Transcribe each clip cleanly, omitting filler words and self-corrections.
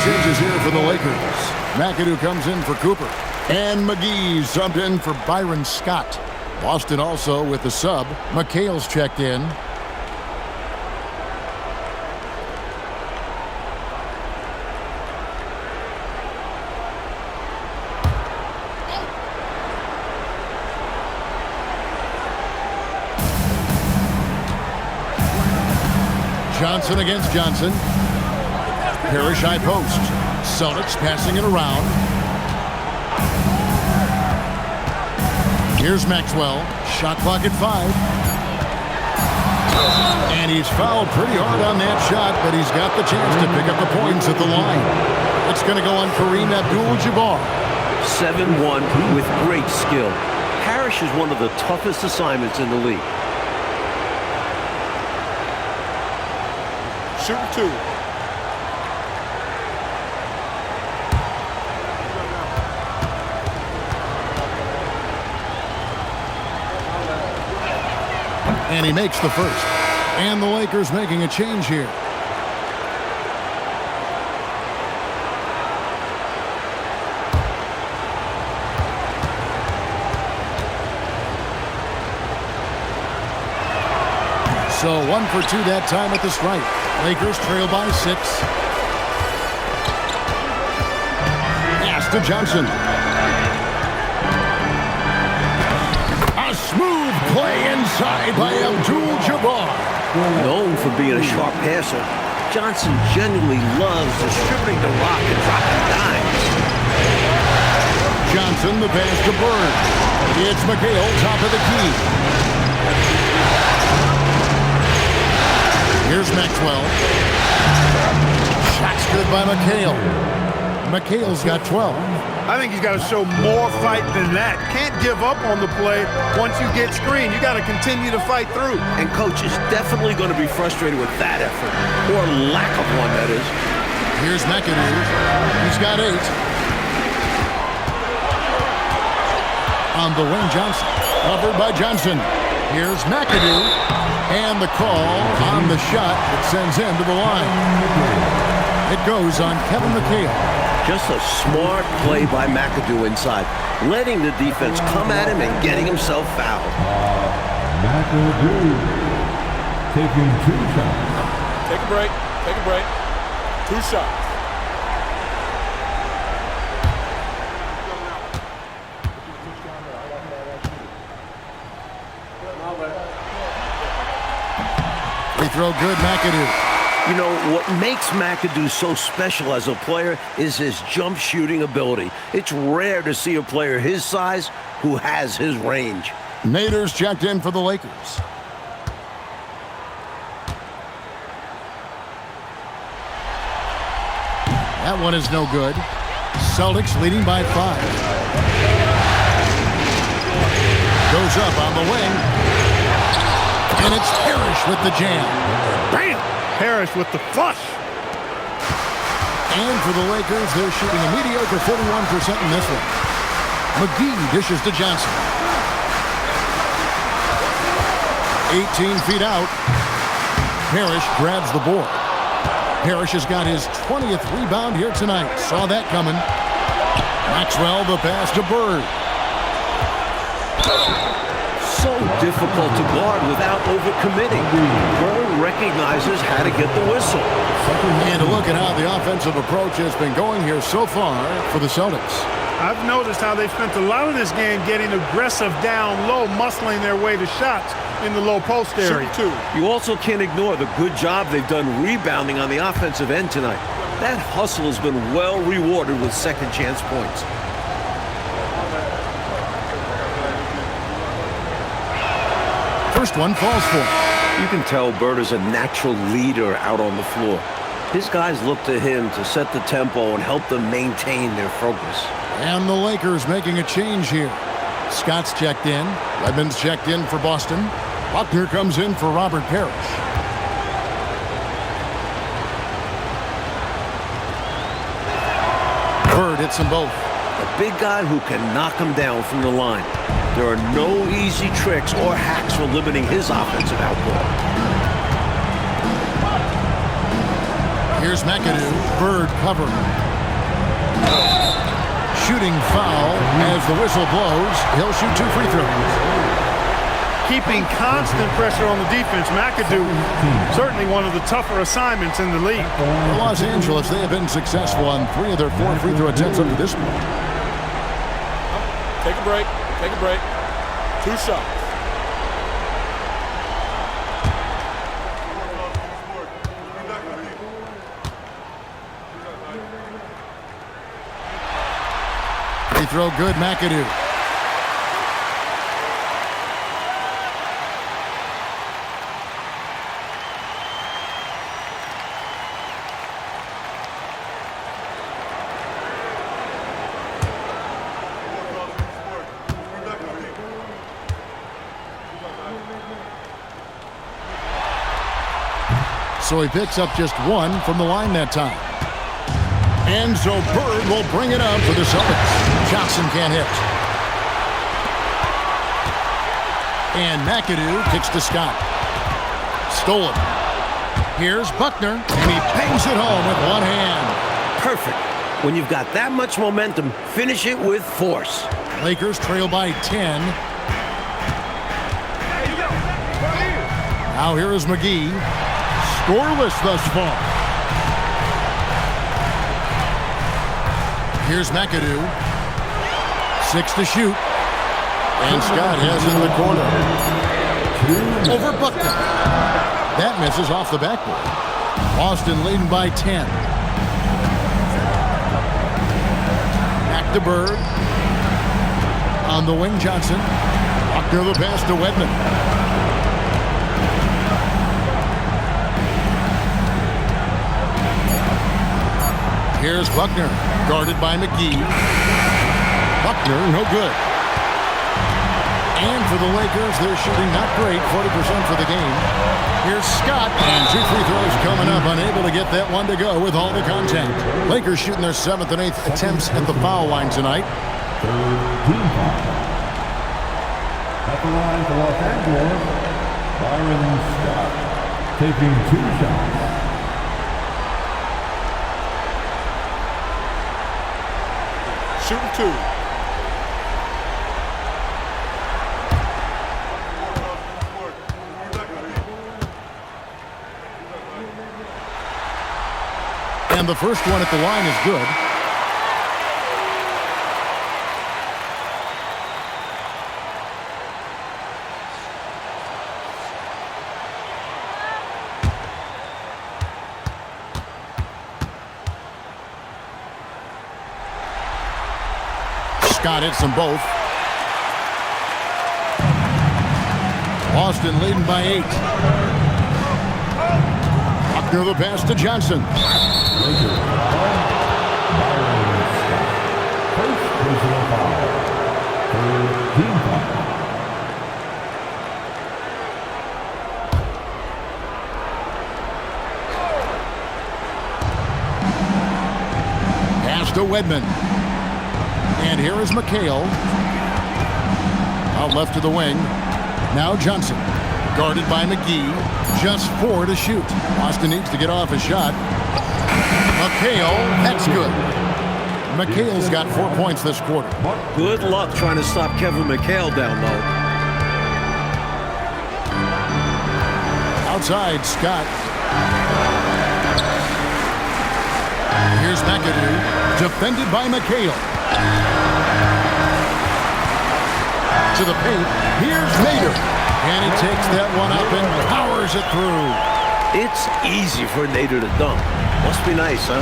changes here for the Lakers. McAdoo comes in for Cooper. And McGee subbed in for Byron Scott. Boston also with the sub. McHale's checked in. Johnson against Johnson. Parrish high post. Celtics passing it around. Here's Maxwell. Shot clock at 5. And he's fouled pretty hard on that shot, but he's got the chance to pick up the points at the line. It's going to go on Kareem Abdul-Jabbar. 7-1 with great skill. Parrish is one of the toughest assignments in the league. Shooting 2. And he makes the first. And the Lakers making a change here. So 1 for 2 that time at the stripe. Lakers trail by 6. Pass to Johnson. A smooth play inside by Abdul-Jabbar. Known for being a sharp passer, Johnson genuinely loves distributing the rock and dropping dimes. Johnson, the pass to Bird. It's McHale, top of the key. Here's Maxwell. Shot's good by McHale. McHale's got 12. I think he's got to show more fight than that. Can't give up on the play once you get screened. You got to continue to fight through. And coach is definitely going to be frustrated with that effort, or lack of one, that is. Here's McAdoo. He's got 8. On the wing, Johnson. Covered by Johnson. Here's McAdoo. And the call on the shot that sends him to the line. It goes on Kevin McHale. Just a smart play by McAdoo inside, letting the defense come at him and getting himself fouled. McAdoo taking 2 shots. Take a break. Take a break. 2 shots. Free throw good, McAdoo. You know, what makes McAdoo so special as a player is his jump shooting ability. It's rare to see a player his size who has his range. Nader's checked in for the Lakers. That one is no good. Celtics leading by 5. Goes up on the wing. And it's Parrish with the jam. Bam! Parrish with the flush. And for the Lakers, they're shooting a mediocre 41% in this one. McGee dishes to Johnson. 18 feet out. Parrish grabs the board. Parrish has got his 20th rebound here tonight. Saw that coming. Maxwell, the pass to Bird. So difficult to guard without overcommitting. Bird recognizes how to get the whistle. And a look at how the offensive approach has been going here so far for the Celtics. I've noticed how they've spent a lot of this game getting aggressive down low, muscling their way to shots in the low post area. You also can't ignore the good job they've done rebounding on the offensive end tonight. That hustle has been well rewarded with second chance points. First one falls for him. You can tell Bird is a natural leader out on the floor. His guys look to him to set the tempo and help them maintain their focus. And the Lakers making a change here. Scott's checked in. Redmond's checked in for Boston. Buckner comes in for Robert Parrish. Bird hits them both. A big guy who can knock him down from the line. There are no easy tricks or hacks for limiting his offensive output. Here's McAdoo. Bird cover. Shooting foul as the whistle blows. He'll shoot 2 free throws. Keeping constant pressure on the defense. McAdoo, certainly one of the tougher assignments in the league. For Los Angeles, they have been successful on 3 of their 4 free throw attempts up to this point. Take a break. Take a break. 2 shots. Free throw good, McAdoo. So he picks up just 1 from the line that time. And so Bird will bring it up for the Celtics. Johnson can't hit. And McAdoo kicks to Scott. Stolen. Here's Buckner, and he bangs it home with 1 hand. Perfect. When you've got that much momentum, finish it with force. Lakers trail by 10. Now here is McGee. Scoreless thus far. Here's McAdoo. 6 to shoot. And Scott has it in the corner. Over Buckner. That misses off the backboard. Boston leading by 10. Back to Bird. On the wing, Johnson. Buckner the pass to Wedman. Here's Buckner, guarded by McGee. Buckner, no good. And for the Lakers, they're shooting not great, 40% for the game. Here's Scott, and 2 free throws coming up, unable to get that one to go with all the contact. Lakers shooting their 7th and 8th attempts at the foul line tonight. Third team foul. At the line for Los Angeles, Byron Scott, taking 2 shots. Shooting 2. And the first one at the line is good. Scott hits them both. Boston leading by 8. Buckner the pass to Johnson. First personal foul. Third team foul. Pass to Wedman. And here is McHale. Out left to the wing. Now Johnson. Guarded by McGee. Just 4 to shoot. Boston needs to get off a shot. McHale, that's good. McHale's got 4 points this quarter. Good luck trying to stop Kevin McHale down low. Outside, Scott. Here's McAdoo. Defended by McHale. To the paint. Here's Nader. And he takes that one up and powers it through. It's easy for Nader to dunk. Must be nice, huh?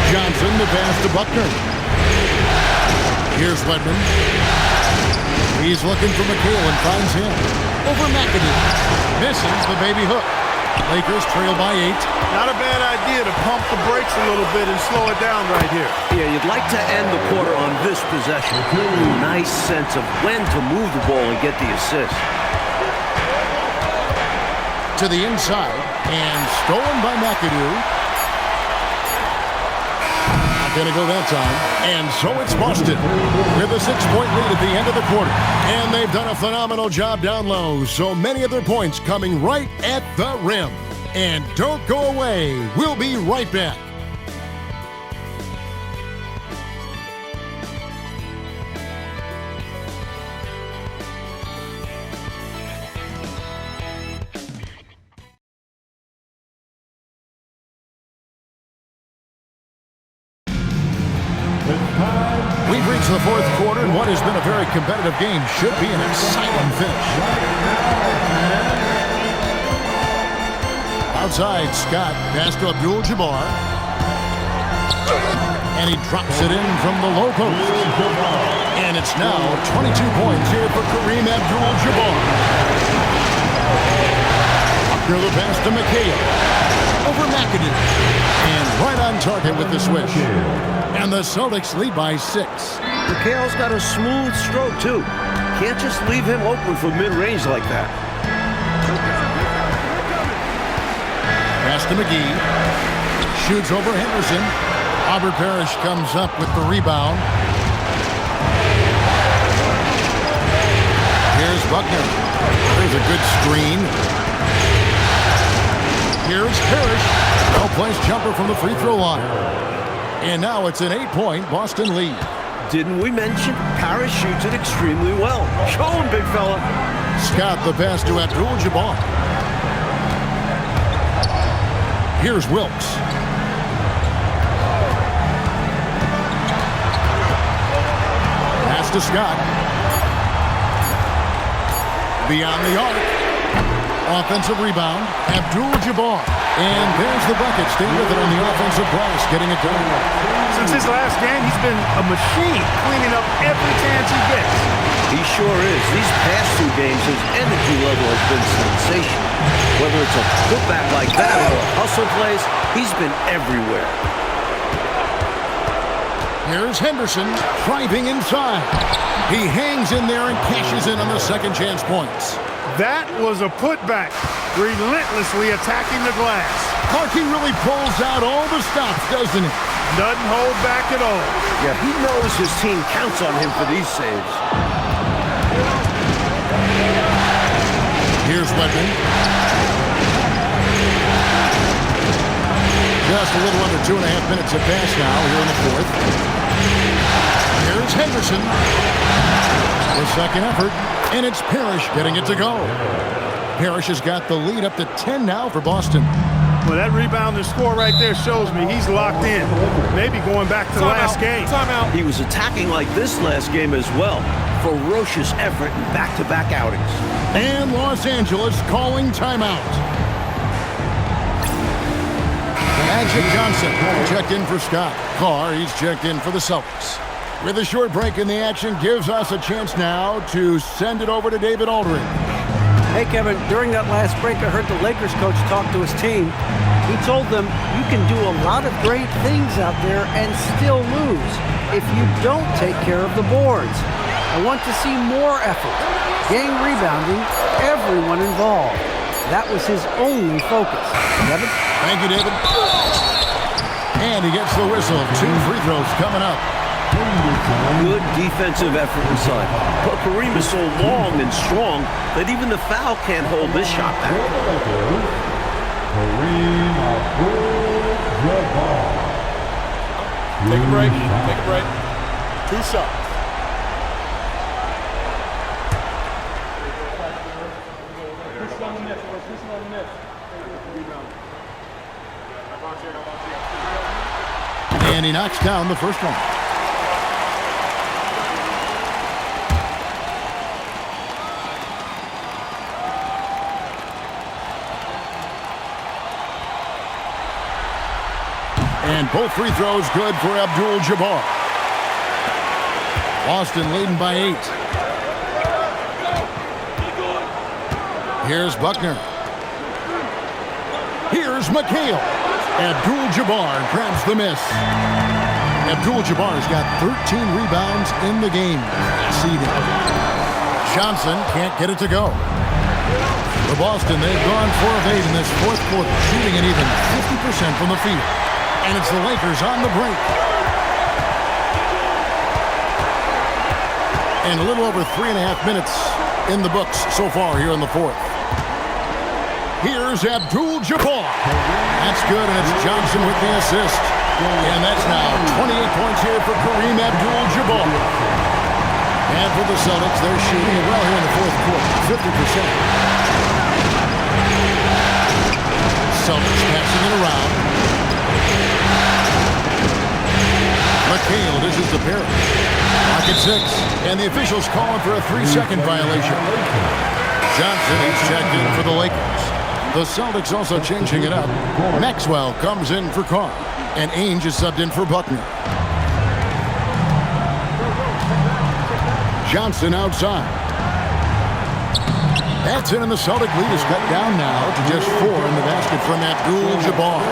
Johnson, the pass to Buckner. Here's Wedman. He's looking for McHale and finds him. Over McAdoo. Misses the baby hook. Lakers trail by 8. Not a bad idea to pump the brakes a little bit and slow it down right here. Yeah, you'd like to end the quarter on this possession. Nice sense of when to move the ball and get the assist. To the inside, and stolen by McAdoo. Not going to go that time. And so it's Boston with a 6-point lead at the end of the quarter. And they've done a phenomenal job down low. So many of their points coming right at the rim. And don't go away. We'll be right back. We've reached the fourth quarter, and what has been a very competitive game should be an exciting finish. Outside, Scott pass to Abdul-Jabbar. And he drops it in from the low post. And it's now 22 points here for Kareem Abdul-Jabbar. Through the pass to McHale. Over McAdoo. And right on target with the swish. And the Celtics lead by 6. McHale's got a smooth stroke, too. Can't just leave him open for mid-range like that. Pass to McGee. Shoots over Henderson. Robert Parrish comes up with the rebound. Here's Buckner. There's a good screen. Here's Parrish. Well-placed jumper from the free throw line. And now it's an 8-point Boston lead. Didn't we mention Parrish shoots it extremely well? Show him, big fella. Scott the pass to Abdul-Jabbar. Here's Wilkes. Pass to Scott. Beyond the arc. Offensive rebound. Abdul-Jabbar. And there's the bucket. Stay with it on the offensive glass, getting it done. Since his last game, he's been a machine cleaning up every chance he gets. He sure is. These past 2 games, his energy level has been sensational. Whether it's a putback like that or hustle plays, he's been everywhere. Here's Henderson driving inside. He hangs in there and cashes in on the second chance points. That was a putback, relentlessly attacking the glass. Clarkie really pulls out all the stops, doesn't he? Doesn't hold back at all. Yeah, he knows his team counts on him for these saves. Here's Wedman. Just a little under 2.5 minutes of pass now here in the fourth. Here's Henderson. The second effort, and it's Parrish getting it to go. Parrish has got the lead up to 10 now for Boston. Well, that rebound and score right there shows me he's locked in. Maybe going back to last game. Timeout. He was attacking like this last game as well. Ferocious effort in back-to-back outings. And Los Angeles calling timeout. Magic Johnson checked in for Scott. Carr, he's checked in for the Celtics. With a short break in the action, gives us a chance now to send it over to David Aldridge. Hey, Kevin, during that last break, I heard the Lakers coach talk to his team. He told them, you can do a lot of great things out there and still lose if you don't take care of the boards. I want to see more effort, gang rebounding, everyone involved. That was his only focus. Kevin? Thank you, David. And he gets the whistle. 2 free throws coming up. Good defensive effort inside. But Kareem is so long and strong that even the foul can't hold this shot back. Kareem Abdul-Jabbar. Take a break. Take a break. 2 shots. And he knocks down the first one. And both free throws good for Abdul-Jabbar. Boston leading by 8. Here's Buckner. Here's McHale. Abdul-Jabbar grabs the miss. Abdul-Jabbar's got 13 rebounds in the game. Seeding. Johnson can't get it to go. For Boston, they've gone 4 of 8 in this fourth quarter, shooting an even 50% from the field. And it's the Lakers on the break. And a little over 3.5 minutes in the books so far here in the fourth. Here's Abdul-Jabbar. That's good, and it's Johnson with the assist. And that's now 28 points here for Kareem Abdul-Jabbar. And for the Celtics, they're shooting it well here in the fourth quarter, 50%. Celtics passing it around. McHale dishes to Perry. Clock at 6, and the officials calling for a 3-second violation. Johnson is checked in for the Lakers. The Celtics also changing it up. Maxwell comes in for Carr, and Ainge is subbed in for Buckner. Johnson outside. That's it, and the Celtic lead is cut down now to just 4 in the basket from Abdul-Jabbar.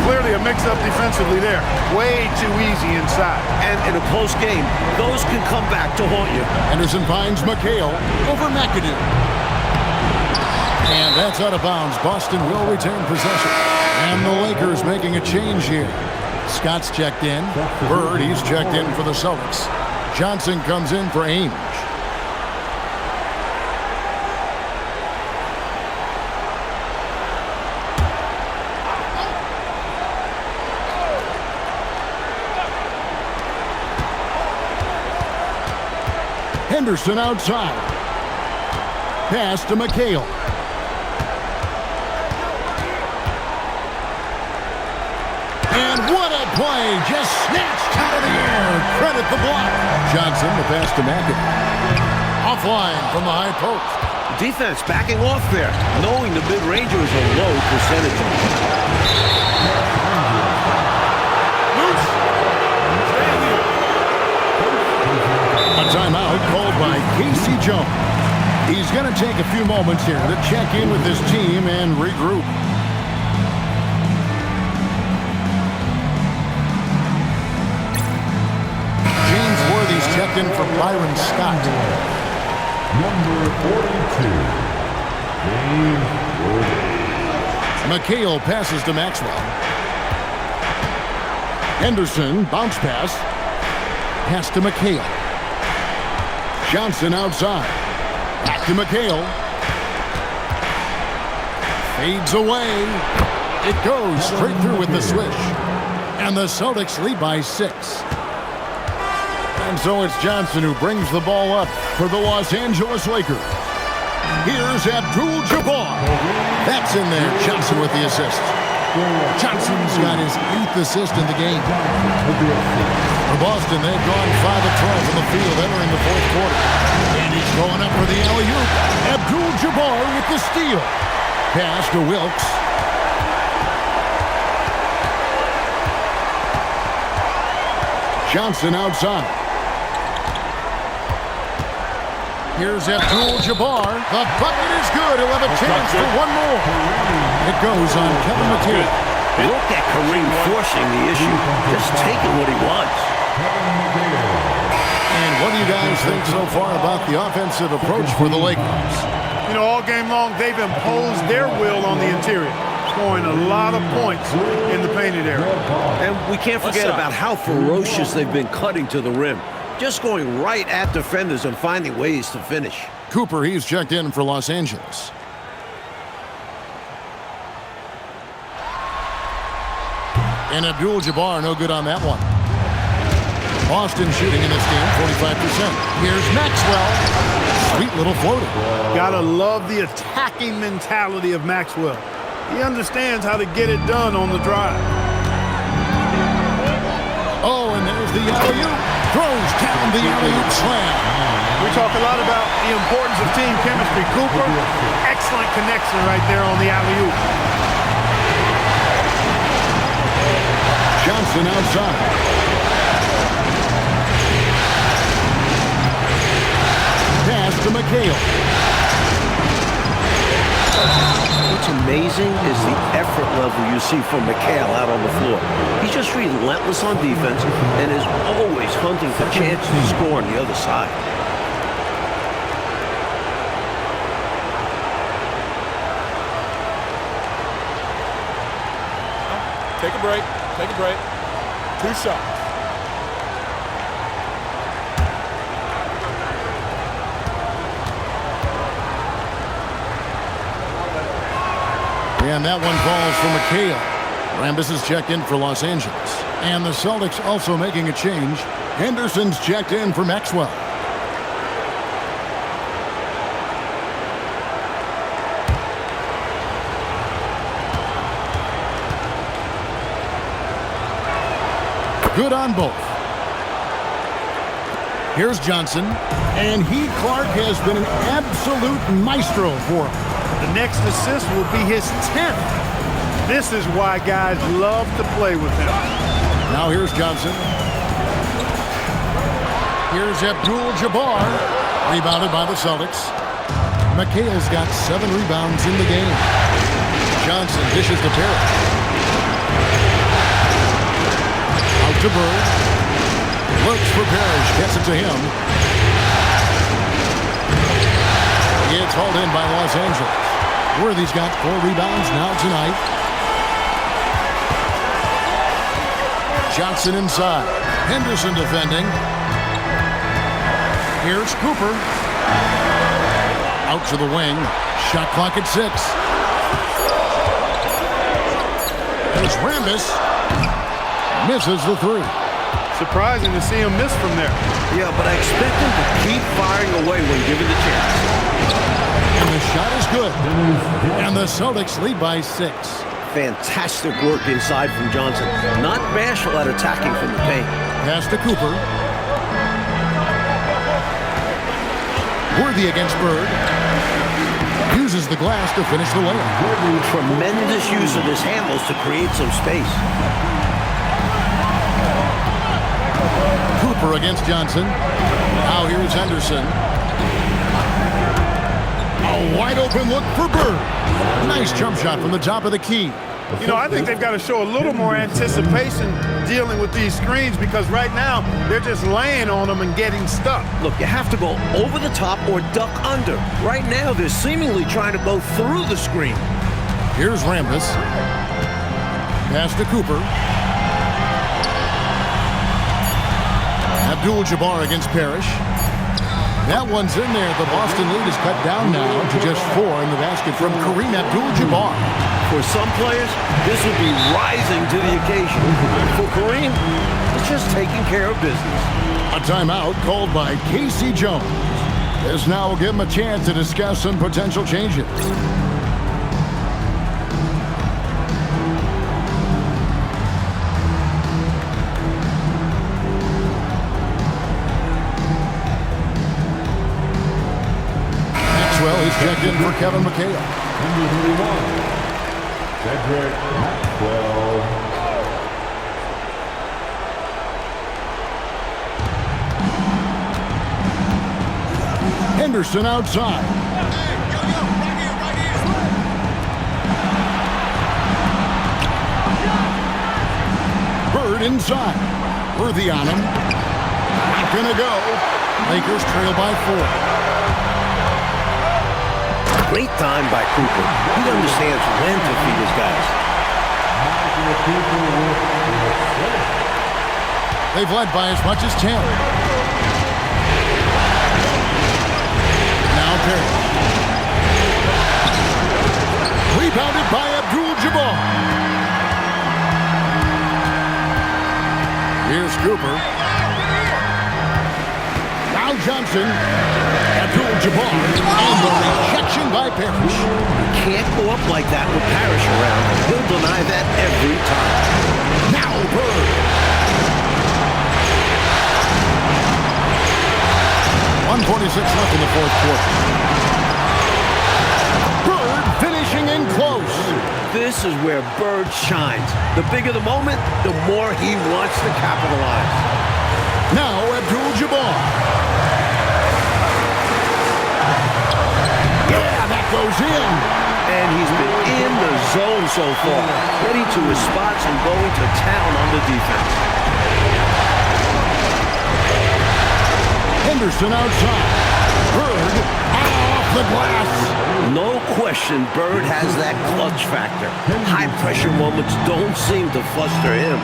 Clearly a mix-up defensively there. Way too easy inside. And in a close game, those can come back to haunt you. Henderson finds McHale over McAdoo. And that's out of bounds. Boston will retain possession. And the Lakers making a change here. Scott's checked in. Bird, he's checked in for the Celtics. Johnson comes in for Ainge. Henderson outside. Pass to McHale. And what a play! Just snatched out of the air. Credit the block. Johnson, the pass to McAdoo. Offline from the high post. Defense backing off there, knowing the mid-ranger is a low percentage. Loose. A timeout called by Casey Jones. He's going to take a few moments here to check in with his team and regroup. James Worthy's checked in for Byron Scott. Number 42, James Worthy. McHale passes to Maxwell. Henderson, bounce pass. Pass to McHale. Johnson outside. Back to McHale. Fades away. It goes straight through with the swish. And the Celtics lead by 6. And so it's Johnson who brings the ball up for the Los Angeles Lakers. Here's Abdul-Jabbar. That's in there. Johnson with the assist. Johnson's got his 8th assist in the game. For Boston, they've gone 5 of 12 from the field entering the fourth quarter. And he's going up for the alley-oop. Abdul-Jabbar with the steal. Pass to Wilkes. Johnson outside. Here's Abdul-Jabbar. The bucket is good. He'll have a chance for one more. It goes on Kevin McHale. Look at Kareem forcing the issue, just taking what he wants. And what do you guys think so far about the offensive approach for the Lakers? You know, all game long, they've imposed their will on the interior, scoring a lot of points in the painted area. And we can't forget about how ferocious they've been cutting to the rim. Just going right at defenders and finding ways to finish. Cooper, he's checked in for Los Angeles. And Abdul-Jabbar, no good on that one. Boston shooting in this game, 45%. Here's Maxwell. Sweet little floater. Gotta love the attacking mentality of Maxwell. He understands how to get it done on the drive. Oh, and there's the alley-oop. Throws down the alley-oop slam. We talk a lot about the importance of team chemistry. Cooper, excellent connection right there on the alley-oop. Johnson outside. Pass to McHale. What's amazing is the effort level you see from McHale out on the floor. He's just relentless on defense and is always hunting for chances to score on the other side. Take a break. Take a break. 2 shots. And that one falls for McHale. Rambis is checked in for Los Angeles. And the Celtics also making a change. Henderson's checked in for Maxwell. Good on both. Here's Johnson. And Clark has been an absolute maestro for him. The next assist will be his 10th. This is why guys love to play with him. Now here's Johnson. Here's Abdul-Jabbar. Rebounded by the Celtics. McHale's got 7 rebounds in the game. Johnson dishes to Parrish. Out to Bird. Looks for Parrish. Gets it to him. It's hauled in by Los Angeles. Worthy's got 4 rebounds now tonight. Johnson inside. Henderson defending. Here's Cooper. Out to the wing. Shot clock at 6. There's Rambis. Misses the 3. Surprising to see him miss from there. Yeah, but I expect him to keep firing away when given the chance. And the shot is good. And the Celtics lead by 6. Fantastic work inside from Johnson. Not bashful at attacking from the paint. Pass to Cooper. Worthy against Bird. Uses the glass to finish the layup. Tremendous use of his handles to create some space. Cooper against Johnson. Now here's Henderson. A wide open look for Bird. Nice jump shot from the top of the key. You know, I think they've got to show a little more anticipation dealing with these screens because right now they're just laying on them and getting stuck. Look, you have to go over the top or duck under. Right now they're seemingly trying to go through the screen. Here's Rambis. Pass to Cooper. Abdul-Jabbar against Parrish. That one's in there. The Boston lead is cut down now to just 4 in the basket from Kareem Abdul-Jabbar. For some players, this would be rising to the occasion. For Kareem, it's just taking care of business. A timeout called by Casey Jones. This now will give him a chance to discuss some potential changes. Maxwell is checked in for Kevin McHale. Number 31. Cedric Maxwell. Henderson outside. Bird inside. Worthy on him. Not gonna go. Lakers trail by 4. Great time by Cooper. He understands when to feed his guys. They've led by as much as 10. Now Perry. Rebounded by Abdul-Jabbar. Here's Cooper. Now Johnson. Abdul-Jabbar. And the rejection by Parrish. You can't go up like that with Parrish around. He'll deny that every time. Now Bird. 1:46 left in the 4th quarter. Bird finishing in close. This is where Bird shines. The bigger the moment, the more he wants to capitalize. Now Abdul-Jabbar. Yeah, that goes in. And he's been in the zone so far, getting to his spots and going to town on the defense. Henderson outside. Bird off the glass. No question, Bird has that clutch factor. High-pressure moments don't seem to fluster him.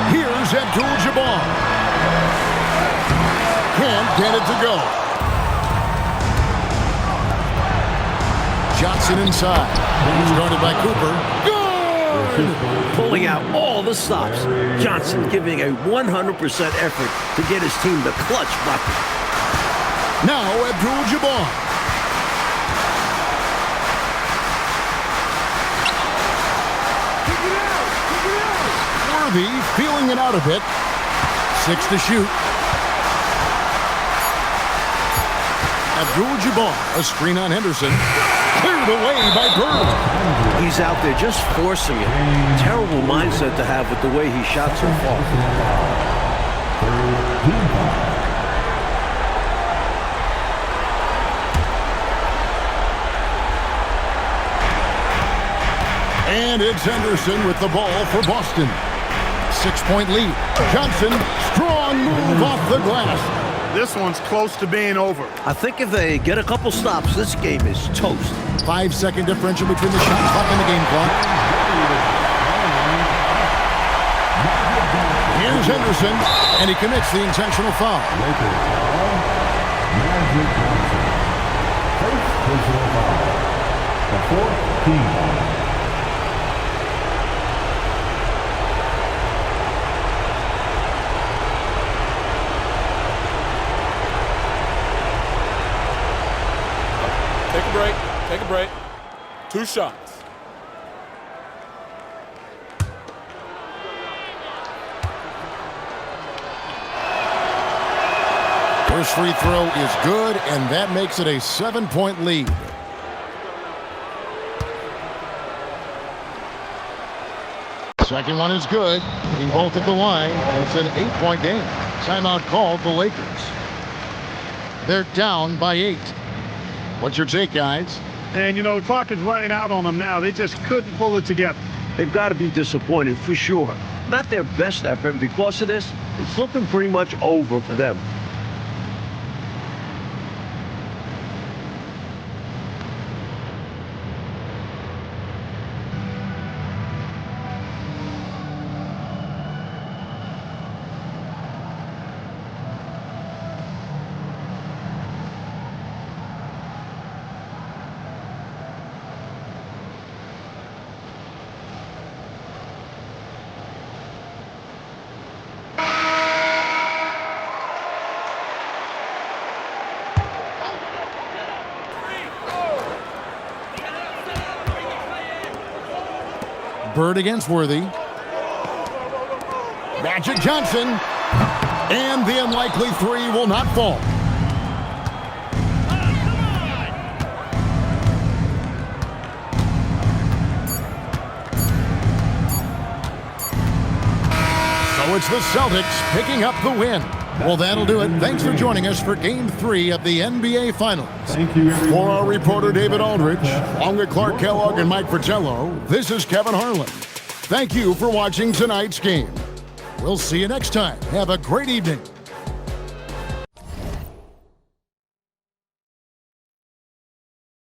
Here's Abdul-Jabbar. Can't get it to go. Johnson inside. He's guarded by Cooper. Good! Pulling out all the stops. Johnson giving a 100% effort to get his team the clutch bucket. Now Abdul-Jabbar. Worthy feeling it out a bit. 6 to shoot. Abdul-Jabbar, a screen on Henderson. Cleared away by Bird. He's out there just forcing it. Terrible mindset to have with the way he shot so far. And it's Henderson with the ball for Boston. 6-point lead. Johnson, strong move off the glass. This one's close to being over. I think if they get a couple stops, this game is toast. 5-second differential between the shot clock and the game clock. Here's Henderson, and he commits the intentional foul. Take a break. Take a break. 2 shots. First free throw is good, and that makes it a 7-point lead. Second one is good. He both at the line, and it's an 8-point game. Timeout called the Lakers. They're down by 8. What's your take, guys? And, you know, the clock is running out on them now. They just couldn't pull it together. They've got to be disappointed for sure. Not their best effort, and because of this, it's looking pretty much over for them. Bird against Worthy. Magic Johnson. And the unlikely three will not fall. So it's the Celtics picking up the win. Well, that'll do it. Thanks for joining us for Game 3 of the NBA Finals. Thank you, everyone. For our reporter, David Aldrich, along with Clark Kellogg and Mike Fratello, this is Kevin Harlan. Thank you for watching tonight's game. We'll see you next time. Have a great evening.